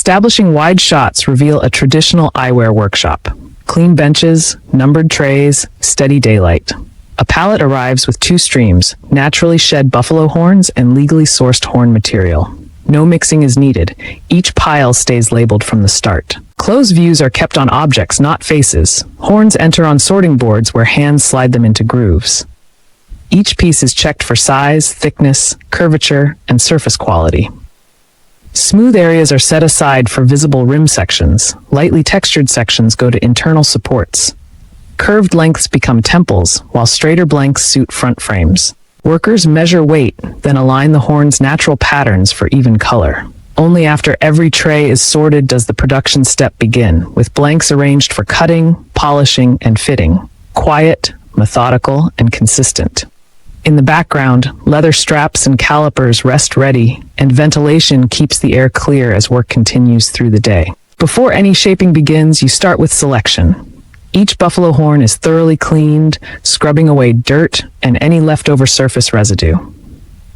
Establishing wide shots reveal a traditional eyewear workshop. Clean benches, numbered trays, steady daylight. A pallet arrives with two streams, naturally shed buffalo horns and legally sourced horn material. No mixing is needed. Each pile stays labeled from the start. Close views are kept on objects, not faces. Horns enter on sorting boards where hands slide them into grooves. Each piece is checked for size, thickness, curvature, and surface quality. Smooth areas are set aside for visible rim sections. Lightly textured sections go to internal supports. Curved lengths become temples, while straighter blanks suit front frames. Workers measure weight, then align the horn's natural patterns for even color. Only after every tray is sorted does the production step begin, with blanks arranged for cutting, polishing, and fitting. Quiet, methodical, and consistent. In the background, leather straps and calipers rest ready, and ventilation keeps the air clear as work continues through the day. Before any shaping begins, you start with selection. Each buffalo horn is thoroughly cleaned, scrubbing away dirt and any leftover surface residue.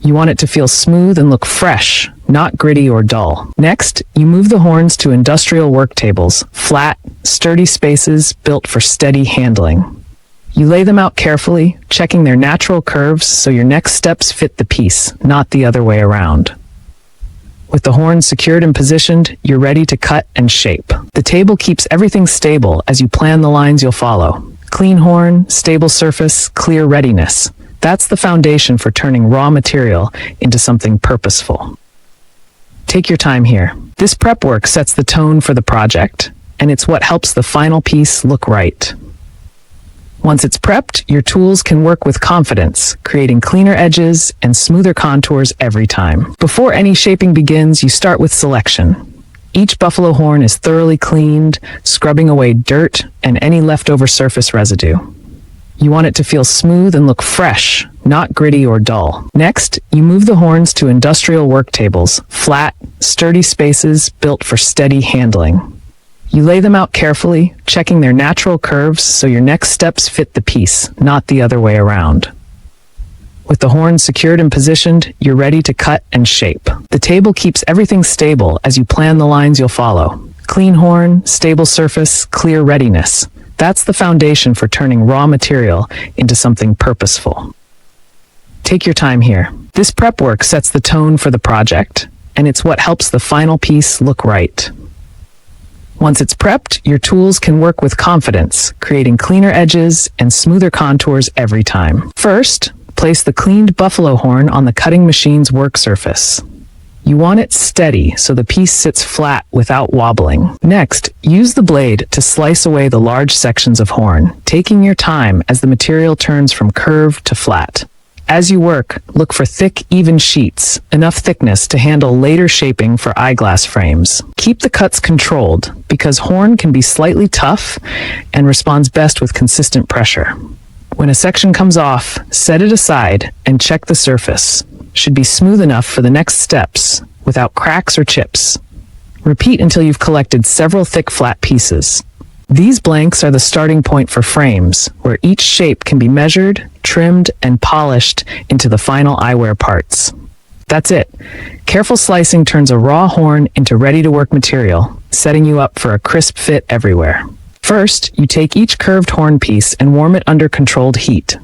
You want it to feel smooth and look fresh, not gritty or dull. Next, you move the horns to industrial work tables, flat, sturdy spaces built for steady handling. You lay them out carefully, checking their natural curves so your next steps fit the piece, not the other way around. With the horns secured and positioned, you're ready to cut and shape. The table keeps everything stable as you plan the lines you'll follow. Clean horn, stable surface, clear readiness. That's the foundation for turning raw material into something purposeful. Take your time here. This prep work sets the tone for the project, and it's what helps the final piece look right. Once it's prepped, your tools can work with confidence, creating cleaner edges and smoother contours every time. Before any shaping begins, you start with selection. Each buffalo horn is thoroughly cleaned, scrubbing away dirt and any leftover surface residue. You want it to feel smooth and look fresh, not gritty or dull. Next, you move the horns to industrial work tables, flat, sturdy spaces built for steady handling. You lay them out carefully, checking their natural curves so your next steps fit the piece, not the other way around. With the horns secured and positioned, you're ready to cut and shape. The table keeps everything stable as you plan the lines you'll follow. Clean horn, stable surface, clear readiness. That's the foundation for turning raw material into something purposeful. Take your time here. This prep work sets the tone for the project, and it's what helps the final piece look right. Once it's prepped, your tools can work with confidence, creating cleaner edges and smoother contours every time. First, place the cleaned buffalo horn on the cutting machine's work surface. You want it steady so the piece sits flat without wobbling. Next, use the blade to slice away the large sections of horn, taking your time as the material turns from curved to flat. As you work, look for thick, even sheets, enough thickness to handle later shaping for eyeglass frames. Keep the cuts controlled, because horn can be slightly tough and responds best with consistent pressure. When a section comes off, set it aside and check the surface. Should be smooth enough for the next steps, without cracks or chips. Repeat until you've collected several thick, flat pieces. These blanks are the starting point for frames, where each shape can be measured, trimmed, and polished into the final eyewear parts. That's it. Careful slicing turns a raw horn into ready-to-work material, setting you up for a crisp fit everywhere. First, you take each curved horn piece and warm it under controlled heat.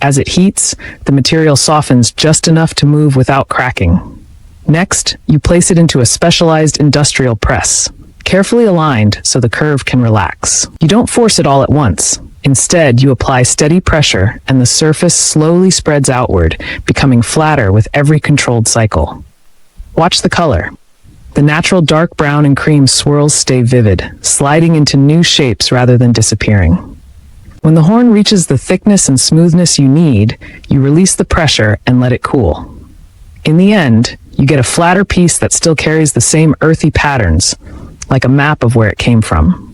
As it heats, the material softens just enough to move without cracking. Next, you place it into a specialized industrial press, carefully aligned so the curve can relax. You don't force it all at once. Instead, you apply steady pressure and the surface slowly spreads outward, becoming flatter with every controlled cycle. Watch the color. The natural dark brown and cream swirls stay vivid, sliding into new shapes rather than disappearing. When the horn reaches the thickness and smoothness you need, you release the pressure and let it cool. In the end, you get a flatter piece that still carries the same earthy patterns, like a map of where it came from.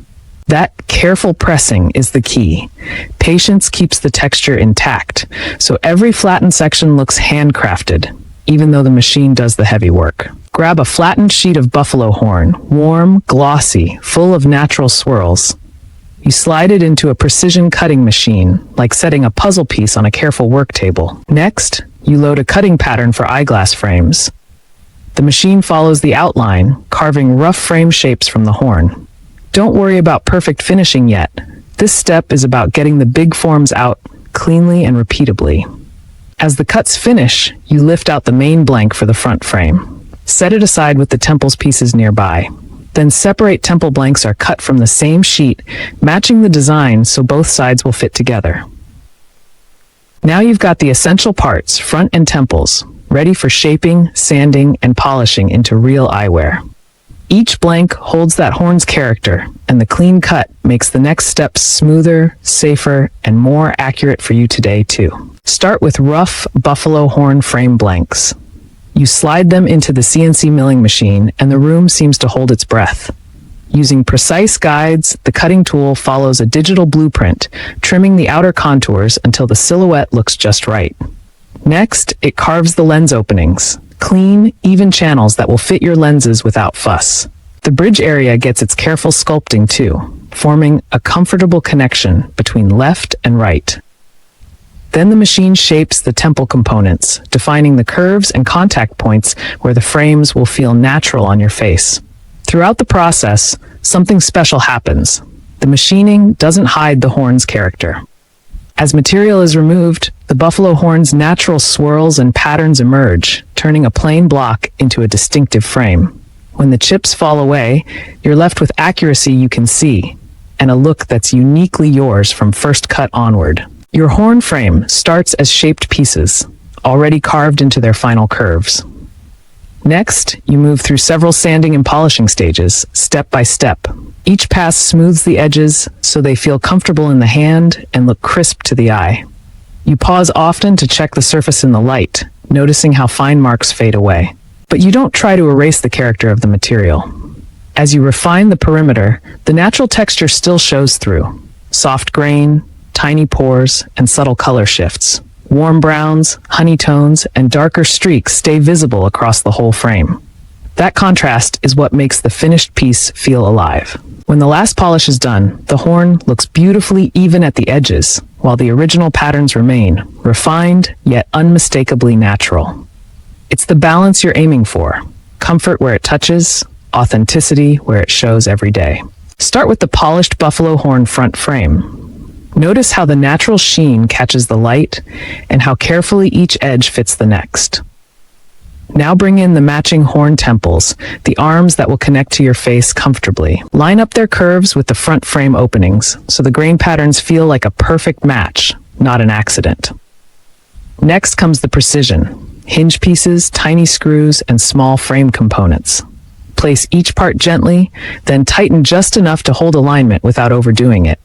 That careful pressing is the key. Patience keeps the texture intact, so every flattened section looks handcrafted, even though the machine does the heavy work. Grab a flattened sheet of buffalo horn, warm, glossy, full of natural swirls. You slide it into a precision cutting machine, like setting a puzzle piece on a careful work table. Next, you load a cutting pattern for eyeglass frames. The machine follows the outline, carving rough frame shapes from the horn. Don't worry about perfect finishing yet. This step is about getting the big forms out cleanly and repeatably. As the cuts finish, you lift out the main blank for the front frame. Set it aside with the temples pieces nearby. Then separate temple blanks are cut from the same sheet, matching the design so both sides will fit together. Now you've got the essential parts, front and temples, ready for shaping, sanding, and polishing into real eyewear. Each blank holds that horn's character, and the clean cut makes the next steps smoother, safer, and more accurate for you today, too. Start with rough buffalo horn frame blanks. You slide them into the CNC milling machine, and the room seems to hold its breath. Using precise guides, the cutting tool follows a digital blueprint, trimming the outer contours until the silhouette looks just right. Next, it carves the lens openings, clean, even channels that will fit your lenses without fuss. The bridge area gets its careful sculpting too, forming a comfortable connection between left and right. Then the machine shapes the temple components, defining the curves and contact points where the frames will feel natural on your face. Throughout the process, something special happens. The machining doesn't hide the horn's character. As material is removed, the buffalo horn's natural swirls and patterns emerge, turning a plain block into a distinctive frame. When the chips fall away, you're left with accuracy you can see, and a look that's uniquely yours from first cut onward. Your horn frame starts as shaped pieces, already carved into their final curves. Next, you move through several sanding and polishing stages, step by step. Each pass smooths the edges so they feel comfortable in the hand and look crisp to the eye. You pause often to check the surface in the light, noticing how fine marks fade away. But you don't try to erase the character of the material. As you refine the perimeter, the natural texture still shows through. Soft grain, tiny pores, and subtle color shifts. Warm browns, honey tones, and darker streaks stay visible across the whole frame. That contrast is what makes the finished piece feel alive. When the last polish is done, the horn looks beautifully even at the edges, while the original patterns remain, refined yet unmistakably natural. It's the balance you're aiming for. Comfort where it touches, authenticity where it shows every day. Start with the polished buffalo horn front frame. Notice how the natural sheen catches the light and how carefully each edge fits the next. Now bring in the matching horn temples, the arms that will connect to your face comfortably. Line up their curves with the front frame openings so the grain patterns feel like a perfect match, not an accident. Next comes the precision. Hinge pieces, tiny screws, and small frame components. Place each part gently, then tighten just enough to hold alignment without overdoing it.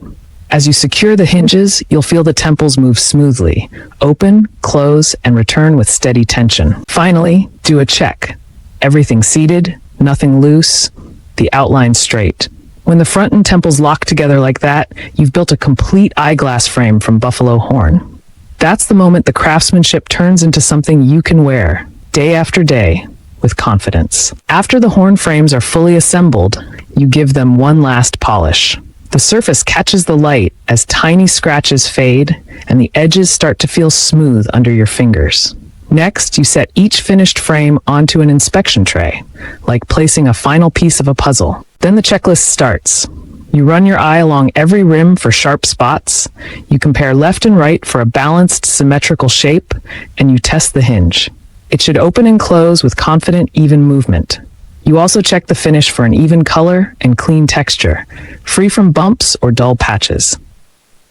As you secure the hinges, you'll feel the temples move smoothly, open, close, and return with steady tension. Finally, do a check. Everything seated, nothing loose, the outline straight. When the front and temples lock together like that, you've built a complete eyeglass frame from buffalo horn. That's the moment the craftsmanship turns into something you can wear, day after day, with confidence. After the horn frames are fully assembled, you give them one last polish. The surface catches the light as tiny scratches fade and the edges start to feel smooth under your fingers. Next, you set each finished frame onto an inspection tray, like placing a final piece of a puzzle. Then the checklist starts. You run your eye along every rim for sharp spots, you compare left and right for a balanced, symmetrical shape, and you test the hinge. It should open and close with confident, even movement. You also check the finish for an even color and clean texture, free from bumps or dull patches.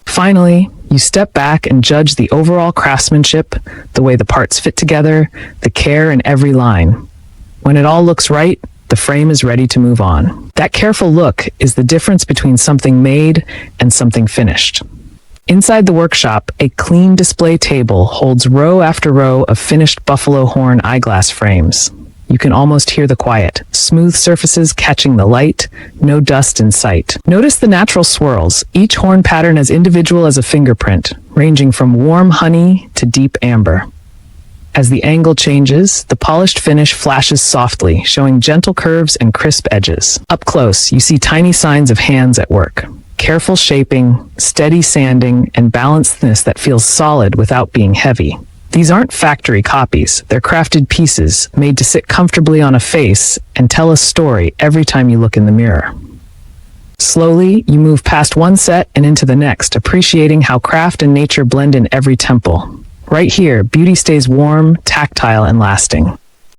Finally, you step back and judge the overall craftsmanship, the way the parts fit together, the care in every line. When it all looks right, the frame is ready to move on. That careful look is the difference between something made and something finished. Inside the workshop, a clean display table holds row after row of finished buffalo horn eyeglass frames. You can almost hear the quiet, smooth surfaces catching the light, no dust in sight. Notice the natural swirls, each horn pattern as individual as a fingerprint, ranging from warm honey to deep amber. As the angle changes, the polished finish flashes softly, showing gentle curves and crisp edges. Up close, you see tiny signs of hands at work. Careful shaping, steady sanding, and balancedness that feels solid without being heavy. These aren't factory copies, they're crafted pieces made to sit comfortably on a face and tell a story every time you look in the mirror. Slowly, you move past one set and into the next, appreciating how craft and nature blend in every temple. Right here, beauty stays warm, tactile, and lasting.